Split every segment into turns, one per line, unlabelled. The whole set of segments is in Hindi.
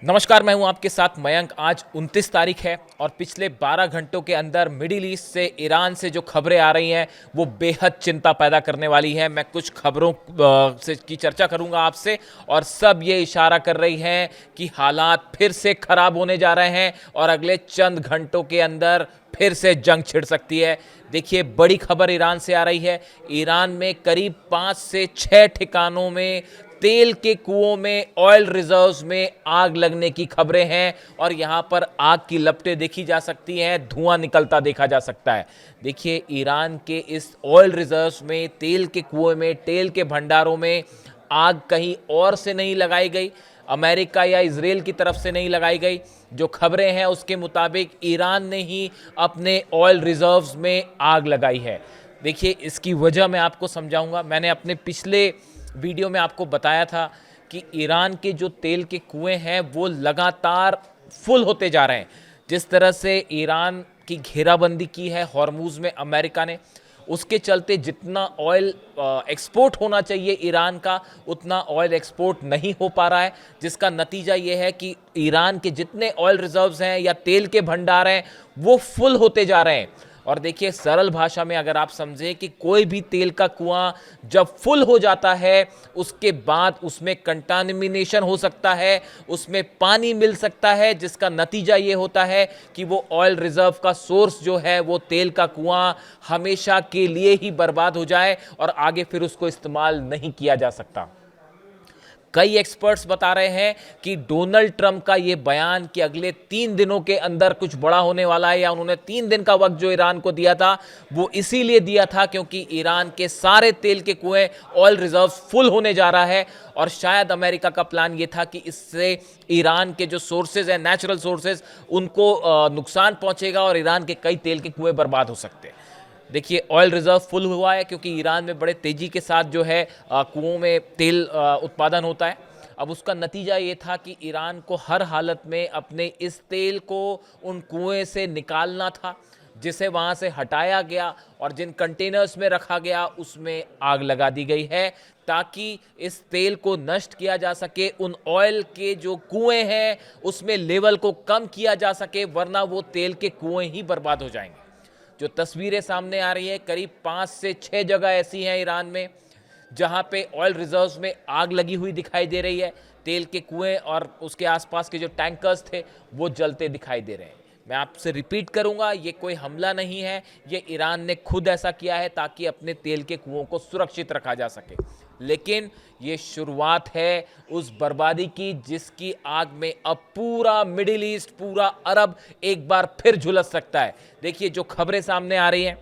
नमस्कार, मैं हूं आपके साथ मयंक। आज 29 तारीख है और पिछले 12 घंटों के अंदर मिडिल ईस्ट से, ईरान से जो खबरें आ रही हैं वो बेहद चिंता पैदा करने वाली हैं। मैं कुछ खबरों से की चर्चा करूंगा आपसे और सब ये इशारा कर रही हैं कि हालात फिर से खराब होने जा रहे हैं और अगले चंद घंटों के अंदर फिर से जंग छिड़ सकती है। देखिए, बड़ी खबर ईरान से आ रही है। ईरान में करीब 5 से 6 ठिकानों में तेल के कुओं में, ऑयल रिजर्व्स में आग लगने की खबरें हैं और यहां पर आग की लपटें देखी जा सकती हैं, धुआं निकलता देखा जा सकता है। देखिए, ईरान के इस ऑयल रिजर्व्स में, तेल के कुओं में, तेल के भंडारों में आग कहीं और से नहीं लगाई गई, अमेरिका या इजराइल की तरफ से नहीं लगाई गई। जो खबरें हैं उसके मुताबिक ईरान ने ही अपने ऑयल रिजर्व्स में आग लगाई है। देखिए, इसकी वजह मैं आपको समझाऊंगा। मैंने अपने पिछले वीडियो में आपको बताया था कि ईरान के जो तेल के कुएं हैं वो लगातार फुल होते जा रहे हैं। जिस तरह से ईरान की घेराबंदी की है हॉर्मूज में अमेरिका ने, उसके चलते जितना ऑयल एक्सपोर्ट होना चाहिए ईरान का, उतना ऑयल एक्सपोर्ट नहीं हो पा रहा है, जिसका नतीजा ये है कि ईरान के जितने ऑयल रिजर्व्स हैं या तेल के भंडार हैं वो फुल होते जा रहे हैं। और देखिए, सरल भाषा में अगर आप समझें कि कोई भी तेल का कुआं जब फुल हो जाता है उसके बाद उसमें कंटामिनेशन हो सकता है, उसमें पानी मिल सकता है, जिसका नतीजा ये होता है कि वो ऑयल रिजर्व का सोर्स जो है, वो तेल का कुआं हमेशा के लिए ही बर्बाद हो जाए और आगे फिर उसको इस्तेमाल नहीं किया जा सकता। कई एक्सपर्ट्स बता रहे हैं कि डोनाल्ड ट्रंप का यह बयान कि अगले 3 दिनों के अंदर कुछ बड़ा होने वाला है, या उन्होंने 3 दिन का वक्त जो ईरान को दिया था वो इसीलिए दिया था क्योंकि ईरान के सारे तेल के कुएं, ऑयल रिजर्व फुल होने जा रहा है। और शायद अमेरिका का प्लान ये था कि इससे ईरान के जो सोर्सेज हैं, नेचुरल सोर्सेज, उनको नुकसान पहुंचेगा और ईरान के कई तेल के कुएं बर्बाद हो सकते हैं। देखिए, ऑयल रिजर्व फुल हुआ है क्योंकि ईरान में बड़े तेजी के साथ जो है कुओं में तेल उत्पादन होता है। अब उसका नतीजा ये था कि ईरान को हर हालत में अपने इस तेल को उन कुएं से निकालना था, जिसे वहाँ से हटाया गया और जिन कंटेनर्स में रखा गया उसमें आग लगा दी गई है ताकि इस तेल को नष्ट किया जा सके, उन ऑयल के जो कुएं हैं उसमें लेवल को कम किया जा सके, वरना वो तेल के कुएं ही बर्बाद हो जाएंगे। जो तस्वीरें सामने आ रही है, करीब 5 से 6 जगह ऐसी हैं ईरान में जहां पे ऑयल रिजर्व्स में आग लगी हुई दिखाई दे रही है। तेल के कुएं और उसके आसपास के जो टैंकर्स थे वो जलते दिखाई दे रहे हैं। मैं आपसे रिपीट करूंगा, ये कोई हमला नहीं है, ये ईरान ने खुद ऐसा किया है ताकि अपने तेल के कुओं को सुरक्षित रखा जा सके। लेकिन ये शुरुआत है उस बर्बादी की जिसकी आग में अब पूरा मिडिल ईस्ट, पूरा अरब एक बार फिर झुलस सकता है। देखिए, जो खबरें सामने आ रही हैं,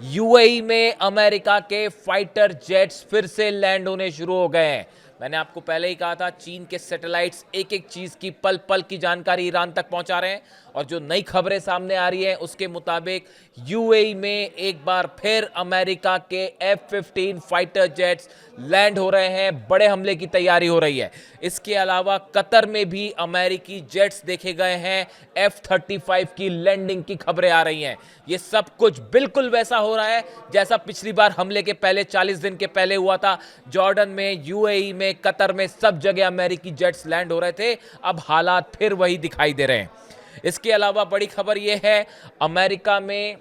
यूएई में अमेरिका के फाइटर जेट्स फिर से लैंड होने शुरू हो गए हैं। मैंने आपको पहले ही कहा था, चीन के सैटेलाइट्स एक एक चीज की पल पल की जानकारी ईरान तक पहुंचा रहे हैं और जो नई खबरें सामने आ रही हैं उसके मुताबिक यूएई में एक बार फिर अमेरिका के F-15 फाइटर जेट्स लैंड हो रहे हैं, बड़े हमले की तैयारी हो रही है। इसके अलावा कतर में भी अमेरिकी जेट्स देखे गए हैं, F-35 की लैंडिंग की खबरें आ रही हैं। ये सब कुछ बिल्कुल वैसा हो रहा है जैसा पिछली बार हमले के पहले 40 दिन के पहले हुआ था। जॉर्डन में, यूएई में, कतर में, सब जगह अमेरिकी जेट्स लैंड हो रहे थे। अब हालात फिर वही दिखाई दे रहे हैं। इसके अलावा बड़ी खबर यह है, अमेरिका में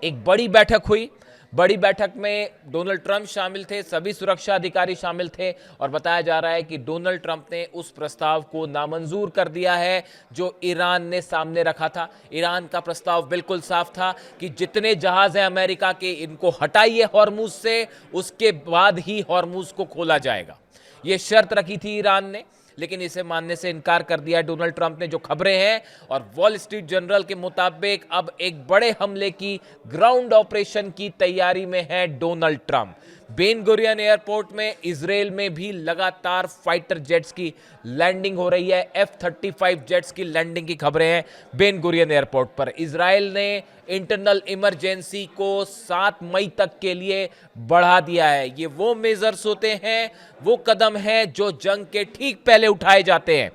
एक बड़ी बैठक हुई। बड़ी बैठक में डोनाल्ड ट्रंप शामिल थे, सभी सुरक्षा अधिकारी शामिल थे और बताया जा रहा है कि डोनाल्ड ट्रंप ने उस प्रस्ताव को नामंजूर कर दिया है जो ईरान ने सामने रखा था। ईरान का प्रस्ताव बिल्कुल साफ था कि जितने जहाज हैं अमेरिका के, इनको हटाइए हॉर्मूज से, उसके बाद ही हॉर्मूज को खोला जाएगा। यह शर्त रखी थी ईरान ने, लेकिन इसे मानने से इनकार कर दिया डोनाल्ड ट्रंप ने। जो खबरें हैं और वॉल स्ट्रीट जर्नल के मुताबिक अब एक बड़े हमले की, ग्राउंड ऑपरेशन की तैयारी में है Donald Trump. Ben Gurion airport में, इजराइल में भी लगातार फाइटर जेट्स की लैंडिंग हो रही है। F-35 जेट्स की लैंडिंग की खबरें हैं बेन गुरियन एयरपोर्ट पर। इजराइल ने इंटरनल इमरजेंसी को 7 मई तक के लिए बढ़ा दिया है। ये वो मेजर्स होते हैं, वो कदम हैं जो जंग के ठीक पहले उठाए जाते हैं।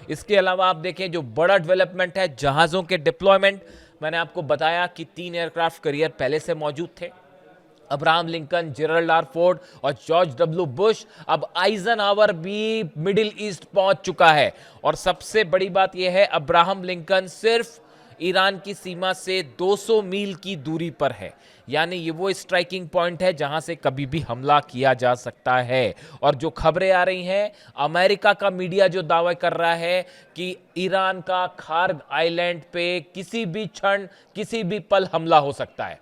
इसके अलावा आप देखें, जो बड़ा डेवलपमेंट है, जहाज़ों के डिप्लॉयमेंट। मैंने आपको बताया कि 3 एयरक्राफ्ट कैरियर पहले से मौजूद थे, Abraham Lincoln, Gerald R Ford और जॉर्ज डब्ल्यू बुश, अब आइजनहावर भी मिडिल ईस्ट पहुंच चुका है। और सबसे बड़ी बात यह है, अब्राहम लिंकन सिर्फ ईरान की सीमा से 200 मील की दूरी पर है, यानी ये वो स्ट्राइकिंग पॉइंट है जहां से कभी भी हमला किया जा सकता है। और जो खबरें आ रही हैं, अमेरिका का मीडिया जो दावा कर रहा है कि ईरान का खार्ग आइलैंड पे किसी भी क्षण, किसी भी पल हमला हो सकता है।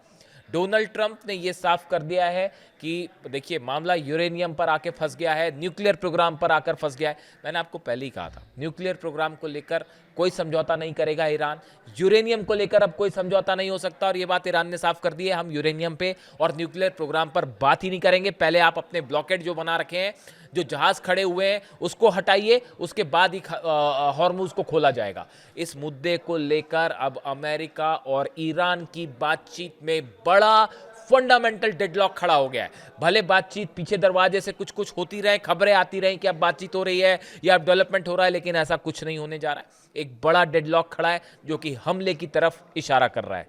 डोनाल्ड ट्रंप ने यह साफ कर दिया है कि देखिए, मामला यूरेनियम पर आके फंस गया है, न्यूक्लियर प्रोग्राम पर आकर फंस गया है। मैंने आपको पहले ही कहा था, न्यूक्लियर प्रोग्राम को लेकर कोई समझौता नहीं करेगा ईरान, यूरेनियम को लेकर अब कोई समझौता नहीं हो सकता। और ये बात ईरान ने साफ कर दी है, हम यूरेनियम पे और न्यूक्लियर प्रोग्राम पर बात ही नहीं करेंगे। पहले आप अपने ब्लॉकेड जो बना रखे हैं, जो जहाज खड़े हुए हैं, उसको हटाइए, उसके बाद ही हॉर्मुज को खोला जाएगा। इस मुद्दे को लेकर अब अमेरिका और ईरान की बातचीत में बड़ा फंडामेंटल डेडलॉक खड़ा हो गया है। भले बातचीत पीछे दरवाजे से कुछ कुछ होती रहे, खबरें आती रही कि अब बातचीत हो रही है या अब डेवलपमेंट हो रहा है, लेकिन ऐसा कुछ नहीं होने जा रहा है। एक बड़ा डेडलॉक खड़ा है जो कि हमले की तरफ इशारा कर रहा है।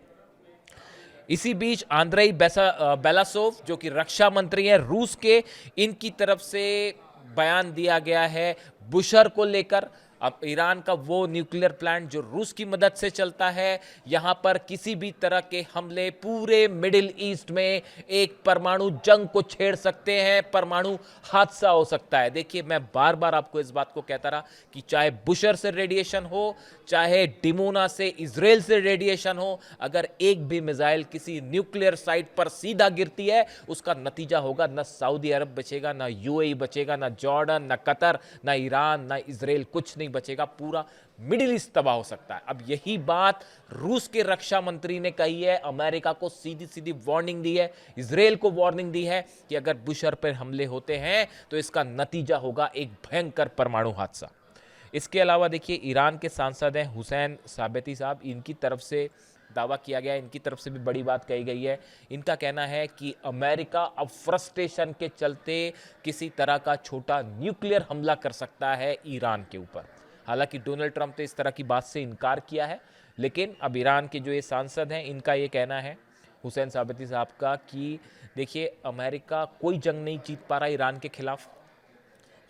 इसी बीच आंद्रेई बेलासोव, जो कि रक्षा मंत्री हैं रूस के, इनकी तरफ से बयान दिया गया है बुशर को लेकर। अब ईरान का वो न्यूक्लियर प्लांट जो रूस की मदद से चलता है, यहां पर किसी भी तरह के हमले पूरे मिडिल ईस्ट में एक परमाणु जंग को छेड़ सकते हैं, परमाणु हादसा हो सकता है। देखिए, मैं बार बार आपको इस बात को कहता रहा कि चाहे बुशर से रेडिएशन हो, चाहे डिमोना से, इजराइल से रेडिएशन हो, अगर एक भी मिसाइल किसी न्यूक्लियर साइट पर सीधा गिरती है, उसका नतीजा होगा न सऊदी अरब बचेगा, न यूएई बचेगा, न जॉर्डन, न कतर, न ईरान, न इजराइल, कुछ नहीं बचेगा। पूरा मिडिल ईस्ट तबाह हो सकता है। अब यही बात रूस के रक्षा मंत्री ने कही है, अमेरिका को सीधी सीधी वार्निंग दी है, इजराइल को वार्निंग दी है कि अगर बुशर पर हमले होते हैं तो इसका नतीजा होगा एक भयंकर परमाणु हादसा। इसके अलावा देखिए, ईरान के सांसद हैं हुसैन साबती साहब, इनकी तरफ से दावा किया गया है, इनकी तरफ से भी बड़ी बात कही गई है। इनका कहना है कि अमेरिका अब फ्रस्ट्रेशन के चलते किसी तरह का छोटा न्यूक्लियर हमला कर सकता है ईरान के ऊपर। हालांकि डोनाल्ड ट्रंप ने इस तरह की बात से इनकार किया है, लेकिन अब ईरान के जो ये सांसद हैं, इनका ये कहना है, हुसैन साबती साहब का, कि देखिए, अमेरिका कोई जंग नहीं जीत पा रहा ईरान के खिलाफ।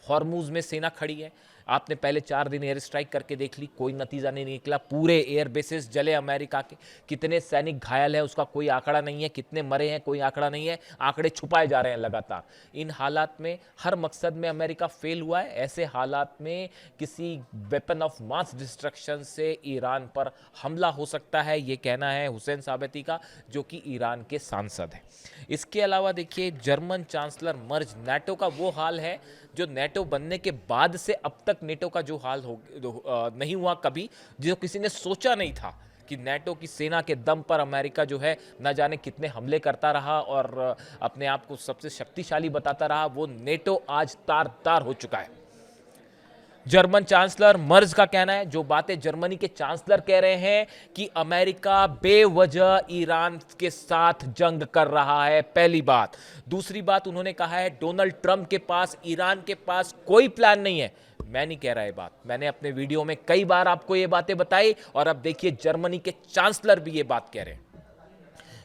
हॉर्मुज में सेना खड़ी है, आपने पहले 4 दिन एयर स्ट्राइक करके देख ली, कोई नतीजा नहीं निकला। पूरे एयर बेसिस जले अमेरिका के, कितने सैनिक घायल है उसका कोई आंकड़ा नहीं है, कितने मरे हैं कोई आंकड़ा नहीं है, आंकड़े छुपाए जा रहे हैं लगातार। इन हालात में हर मकसद में अमेरिका फेल हुआ है। ऐसे हालात में किसी वेपन ऑफ मास डिस्ट्रक्शन से ईरान पर हमला हो सकता है, ये कहना है हुसैन साबती का, जो कि ईरान के सांसद हैं। इसके अलावा देखिए, जर्मन चांसलर मर्ज, नेटो का वो हाल है जो नेटो बनने के बाद से अब तक नेटो का जो हाल नहीं हुआ कभी, जो किसी ने सोचा नहीं था कि नेटो की सेना के दम पर अमेरिका जो है न जाने कितने हमले करता रहा और अपने आप को सबसे शक्तिशाली बताता रहा, वो नेटो आज तार तार हो चुका है। जर्मन चांसलर मर्ज का कहना है, जो बातें जर्मनी के चांसलर कह रहे हैं कि अमेरिका बेवजह ईरान के साथ जंग कर रहा है, पहली बात। दूसरी बात, उन्होंने कहा है डोनाल्ड ट्रंप के पास, ईरान के पास कोई प्लान नहीं है। मैं नहीं कह रहा ये बात, मैंने अपने वीडियो में कई बार आपको ये बातें बताई, और अब देखिए जर्मनी के चांसलर भी ये बात कह रहे हैं।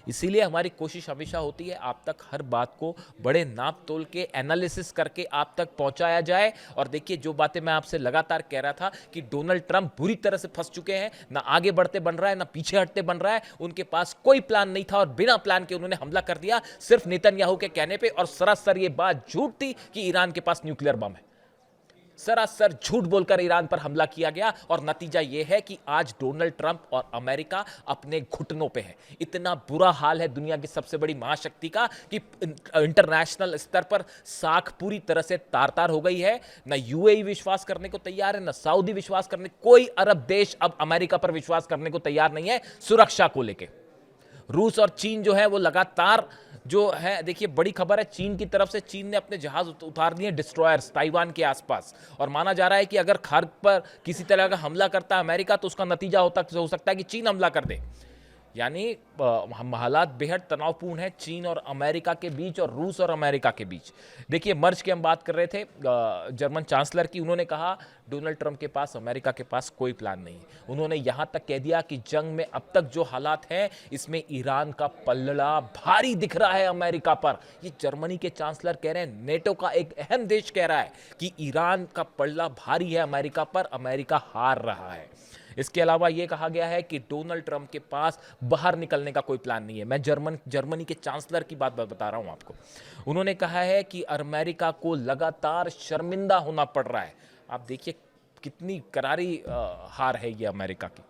इसीलिए हमारी कोशिश हमेशा होती है आप तक हर बात को बड़े नाप तोल के एनालिसिस करके आप तक पहुंचाया जाए। और देखिए, जो बातें मैं आपसे लगातार कह रहा था कि डोनाल्ड ट्रंप बुरी तरह से फंस चुके हैं, ना आगे बढ़ते बन रहा है, ना पीछे हटते बन रहा है, उनके पास कोई प्लान नहीं था और बिना प्लान के उन्होंने हमला कर दिया सिर्फ नेतन्याहू के कहने पे। और सरासर ये बात झूठ थी कि ईरान के पास न्यूक्लियर बम है, सरासर झूठ बोलकर ईरान पर हमला किया गया। और नतीजा यह है कि आज डोनाल्ड ट्रंप और अमेरिका अपने घुटनों पे है। इतना बुरा हाल है दुनिया की सबसे बड़ी महाशक्ति का कि इंटरनेशनल स्तर पर साख पूरी तरह से तार-तार हो गई है। ना यूएई विश्वास करने को तैयार है, ना सऊदी विश्वास करने, कोई अरब देश अब अमेरिका पर विश्वास करने को तैयार नहीं है सुरक्षा को लेकर। रूस और चीन जो है वो लगातार जो है, देखिए बड़ी खबर है चीन की तरफ से, चीन ने अपने जहाज उतार दिए डिस्ट्रॉयर्स ताइवान के आसपास, और माना जा रहा है कि अगर खार्ग पर किसी तरह का हमला करता है अमेरिका तो उसका नतीजा हो सकता है कि चीन हमला कर दे। यानी हम हालात बेहद तनावपूर्ण है चीन और अमेरिका के बीच और रूस और अमेरिका के बीच। देखिए मर्ज की हम बात कर रहे थे जर्मन चांसलर की, उन्होंने कहा डोनाल्ड ट्रंप के पास, अमेरिका के पास कोई प्लान नहीं है। उन्होंने यहां तक कह दिया कि जंग में अब तक जो हालात हैं इसमें ईरान का पल्ला भारी दिख रहा है अमेरिका पर। ये जर्मनी के चांसलर कह रहे हैं, नेटो का एक अहम देश कह रहा है कि ईरान का पल्ला भारी है अमेरिका पर, अमेरिका हार रहा है। इसके अलावा यह कहा गया है कि डोनाल्ड ट्रंप के पास बाहर निकलने का कोई प्लान नहीं है। मैं जर्मनी के चांसलर की बात बता रहा हूं आपको। उन्होंने कहा है कि अमेरिका को लगातार शर्मिंदा होना पड़ रहा है। आप देखिए कितनी करारी हार है ये अमेरिका की।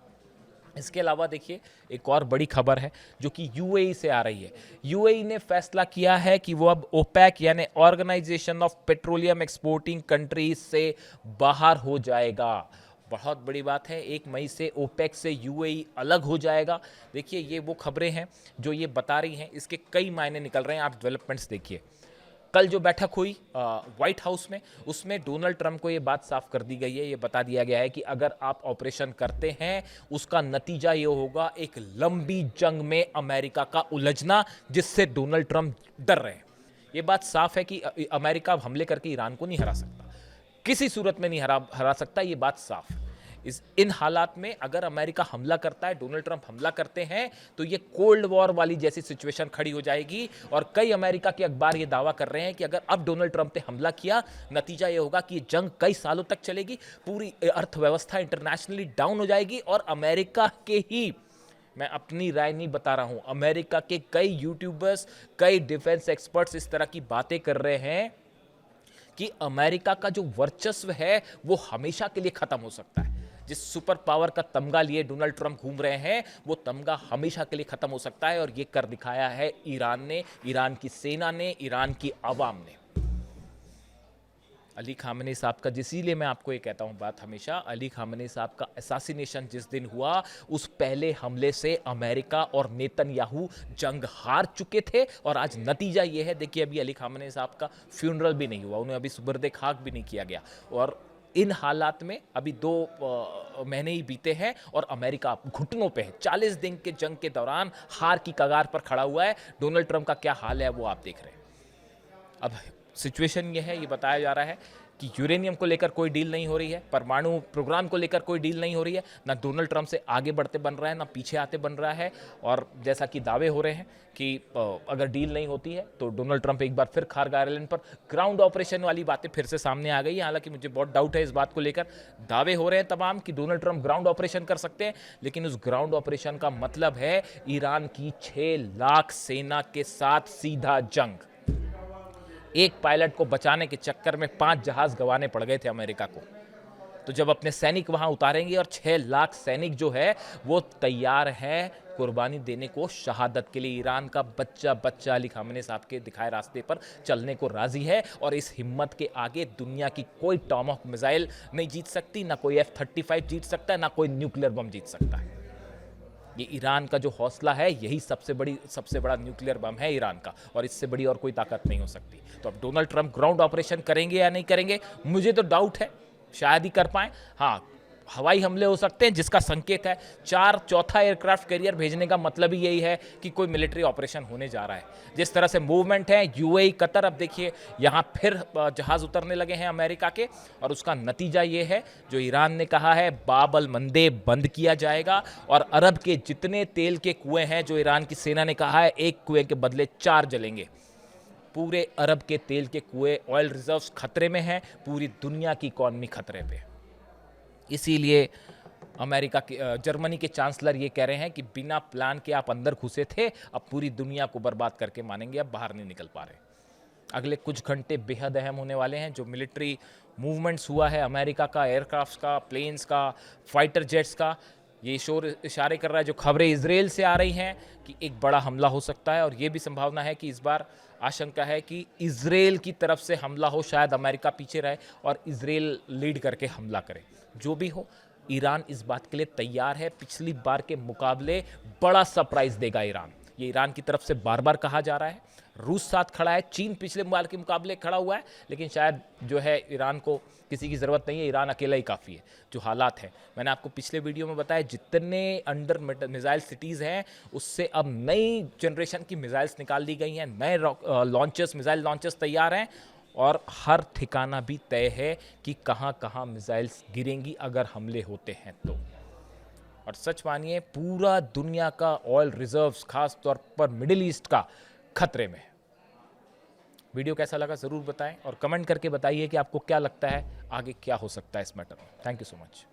इसके अलावा देखिए एक और बड़ी खबर है जो कि यूएई से आ रही है। यूएई ने फैसला किया है कि वो अब ओपेक यानी organisation of petroleum exporting countries से बाहर हो जाएगा। बहुत बड़ी बात है, 1 मई से ओपेक से यूएई अलग हो जाएगा। देखिए ये वो खबरें हैं जो ये बता रही हैं, इसके कई मायने निकल रहे हैं। आप डेवलपमेंट्स देखिए। कल जो बैठक हुई व्हाइट हाउस में, उसमें डोनाल्ड ट्रंप को ये बात साफ कर दी गई है, ये बता दिया गया है कि अगर आप ऑपरेशन करते हैं उसका नतीजा ये होगा एक लंबी जंग में अमेरिका का उलझना, जिससे डोनाल्ड ट्रंप डर रहे हैं। ये बात साफ है कि अमेरिका हमले करके ईरान को नहीं हरा सकता, किसी सूरत में नहीं हरा सकता, ये बात साफ है। इन हालात में अगर अमेरिका हमला करता है, डोनाल्ड ट्रंप हमला करते हैं, तो ये कोल्ड वॉर वाली जैसी सिचुएशन खड़ी हो जाएगी। और कई अमेरिका के अखबार ये दावा कर रहे हैं कि अगर अब डोनाल्ड ट्रंप ने हमला किया, नतीजा ये होगा कि ये जंग कई सालों तक चलेगी, पूरी अर्थव्यवस्था इंटरनेशनली डाउन हो जाएगी। और अमेरिका के ही, मैं अपनी राय नहीं बता रहा हूं, अमेरिका के कई यूट्यूबर्स, कई डिफेंस एक्सपर्ट्स इस तरह की बातें कर रहे हैं कि अमेरिका का जो वर्चस्व है वो हमेशा के लिए खत्म हो सकता है। जिस सुपर पावर का तमगा लिए डोनाल्ड ट्रंप घूम रहे हैं, वो तमगा हमेशा के लिए खत्म हो सकता है। और ये कर दिखाया है ईरान ने, ईरान की सेना ने, ईरान की आवाम ने। अली खामनेई साहब का, इसीलिए मैं आपको ये कहता हूं बात हमेशा, अली खामनेई साहब का असैसिनेशन जिस दिन हुआ, उस पहले हमले से अमेरिका और नेतन्याहू जंग हार चुके थे। और आज नतीजा ये है, देखिए अभी अली खामनेई साहब का फ्यूनरल भी नहीं हुआ, उन्हें अभी सुबर्दे खाक भी नहीं किया गया। और इन हालात में अभी 2 महीने ही बीते हैं और अमेरिका घुटनों पे है। 40 दिन के जंग के दौरान हार की कगार पर खड़ा हुआ है। डोनाल्ड ट्रंप का क्या हाल है वो आप देख रहे हैं। अब सिचुएशन ये है, ये बताया जा रहा है कि यूरेनियम को लेकर कोई डील नहीं हो रही है, परमाणु प्रोग्राम को लेकर कोई डील नहीं हो रही है, ना डोनाल्ड ट्रंप से आगे बढ़ते बन रहा है, ना पीछे आते बन रहा है। और जैसा कि दावे हो रहे हैं कि अगर डील नहीं होती है तो डोनाल्ड ट्रंप एक बार फिर खारगा आइलैंड पर ग्राउंड ऑपरेशन वाली बातें फिर से सामने आ गई। हालांकि मुझे बहुत डाउट है इस बात को लेकर। दावे हो रहे हैं तमाम कि डोनाल्ड ट्रंप ग्राउंड ऑपरेशन कर सकते हैं, लेकिन उस ग्राउंड ऑपरेशन का मतलब है ईरान की 6 लाख सेना के साथ सीधा जंग। एक पायलट को बचाने के चक्कर में 5 जहाज गंवाने पड़ गए थे अमेरिका को। तो जब अपने सैनिक वहां उतारेंगे और 6 लाख सैनिक जो है वो तैयार है कुर्बानी देने को, शहादत के लिए, ईरान का बच्चा बच्चा अली खामनेई साहब के दिखाए रास्ते पर चलने को राजी है। और इस हिम्मत के आगे दुनिया की कोई टॉमहॉक मिसाइल नहीं जीत सकती, ना कोई F-35 जीत सकता है, ना कोई न्यूक्लियर बम जीत सकता है। ये ईरान का जो हौसला है, यही सबसे बड़ा न्यूक्लियर बम है ईरान का, और इससे बड़ी और कोई ताकत नहीं हो सकती। तो अब डोनाल्ड ट्रंप ग्राउंड ऑपरेशन करेंगे या नहीं करेंगे, मुझे तो डाउट है, शायद ही कर पाए। हाँ, हवाई हमले हो सकते हैं, जिसका संकेत है चौथा एयरक्राफ्ट कैरियर भेजने का मतलब ही यही है कि कोई मिलिट्री ऑपरेशन होने जा रहा है। जिस तरह से मूवमेंट है यूएई, कतर, अब देखिए यहाँ फिर जहाज उतरने लगे हैं अमेरिका के, और उसका नतीजा ये है जो ईरान ने कहा है, बाब अल मंदेब बंद किया जाएगा। और अरब के जितने तेल के कुएं हैं, जो ईरान की सेना ने कहा है एक कुएं के बदले 4 जलेंगे। पूरे अरब के तेल के कुएं, ऑयल रिजर्व्स खतरे में हैं, पूरी दुनिया की इकॉनमी खतरे पे। इसीलिए अमेरिका के जर्मनी के चांसलर ये कह रहे हैं कि बिना प्लान के आप अंदर घुसे थे, अब पूरी दुनिया को बर्बाद करके मानेंगे, अब बाहर नहीं निकल पा रहे। अगले कुछ घंटे बेहद अहम होने वाले हैं। जो मिलिट्री मूवमेंट्स हुआ है अमेरिका का, एयरक्राफ्ट्स का, प्लेन्स का, फाइटर जेट्स का, ये इशारे कर रहा है, जो खबरें इजराइल से आ रही हैं कि एक बड़ा हमला हो सकता है। और ये भी संभावना है कि इस बार आशंका है कि इजराइल की तरफ से हमला हो, शायद अमेरिका पीछे रहे और इजराइल लीड करके हमला करे। जो भी हो, ईरान इस बात के लिए तैयार है। पिछली बार के मुकाबले बड़ा सरप्राइज देगा ईरान, ये ईरान की तरफ से बार बार कहा जा रहा है। रूस साथ खड़ा है, चीन पिछले बार के मुकाबले खड़ा हुआ है, लेकिन शायद जो है ईरान को किसी की ज़रूरत नहीं है, ईरान अकेला ही काफ़ी है जो हालात है। मैंने आपको पिछले वीडियो में बताया जितने अंडर मिसाइल सिटीज़ हैं उससे अब नई जनरेशन की मिसाइल्स निकाल दी गई हैं, नए लॉन्चर्स, मिसाइल लॉन्चर्स तैयार हैं और हर ठिकाना भी तय है कि कहाँ कहाँ मिसाइल्स गिरेंगी अगर हमले होते हैं तो। और सच मानिए पूरा दुनिया का ऑयल रिजर्व्स खास तौर पर मिडिल ईस्ट का खतरे में है। वीडियो कैसा लगा ज़रूर बताएं और कमेंट करके बताइए कि आपको क्या लगता है आगे क्या हो सकता है इस मैटर में। Thank you so much.